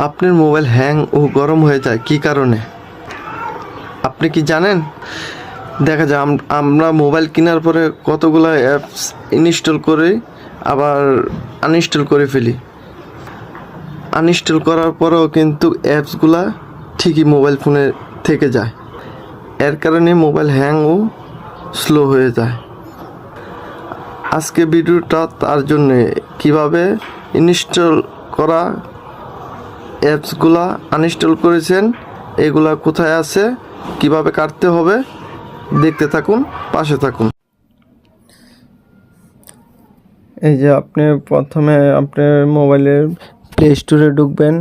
আপনার mobile hang ও গরম হয়ে যায় কী কারণে? আপনি কি জানেন? দেখা যায় আমরা মোবাইল কেনার পরে কতগুলো অ্যাপস ইনস্টল করে আবার আনইনস্টল করে ফেলি। আনইনস্টল করার পরেও কিন্তু অ্যাপসগুলা ঠিকই মোবাইল ফোনে থেকে যায়। এর কারণে মোবাইল হ্যাং ও স্লো হয়ে যায়। আজকে ভিডিওটা তার জন্য, কিভাবে ইনস্টল করা অ্যাপসগুলা আনইনস্টল করেছেন, এগুলা কোথায় আছে, কিভাবে কাটতে হবে, দেখতে থাকুন, পাশে থাকুন। এই যে আপনি প্রথমে আপনার মোবাইলের প্লে স্টোরে ঢুকবেন।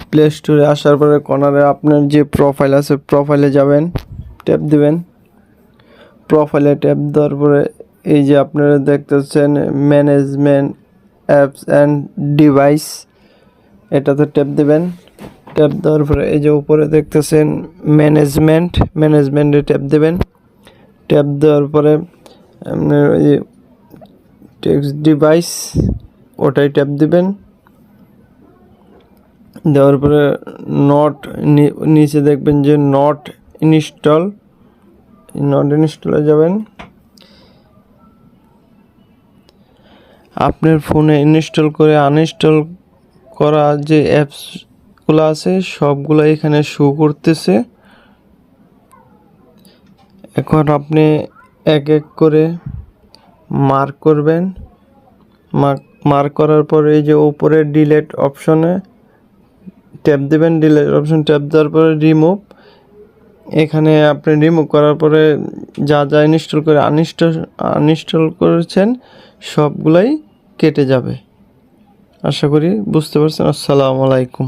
প্লে স্টোরে আসার পরে কর্নারে আপনার যে প্রোফাইল আছে, প্রোফাইলে যাবেন, ট্যাপ দিবেন। প্রোফাইলে ট্যাপ দেওয়ার পরে এই যে আপনারা দেখতেছেন ম্যানেজমেন্ট অ্যাপস অ্যান্ড ডিভাইস, এটাতে ট্যাপ দিবেন। ট্যাপ দেওয়ার পরে এই যে উপরে দেখতেছেন ম্যানেজমেন্টে ট্যাপ দেবেন। ট্যাপ দেওয়ার পরে আপনার ওই যে টেক্সট ডিভাইস, ওটাই ট্যাপ দিবেন। দেওয়ার পরে নিচে দেখবেন যে নট ইনস্টলে যাবেন। আপনার ফোনে ইনস্টল করে আনইনস্টল করা যে অ্যাপসগুলো আছে সবগুলো এখানে শো করতেছে। এখন আপনি এক এক করে মার্ক করবেন। মার্ক করার পরে এই যে উপরে ডিলিট অপশনে ট্যাপ দেবেন। ডিলিট অপশন ট্যাপ দেওয়ার পরে রিমুভ, এখানে আপনি রিমুভ করার পরে যা যা ইনস্টল করে আনইনস্টল করেছেন সবগুলাই কেটে যাবে। আশা করি বুঝতে পারছেন। আসসালামু আলাইকুম।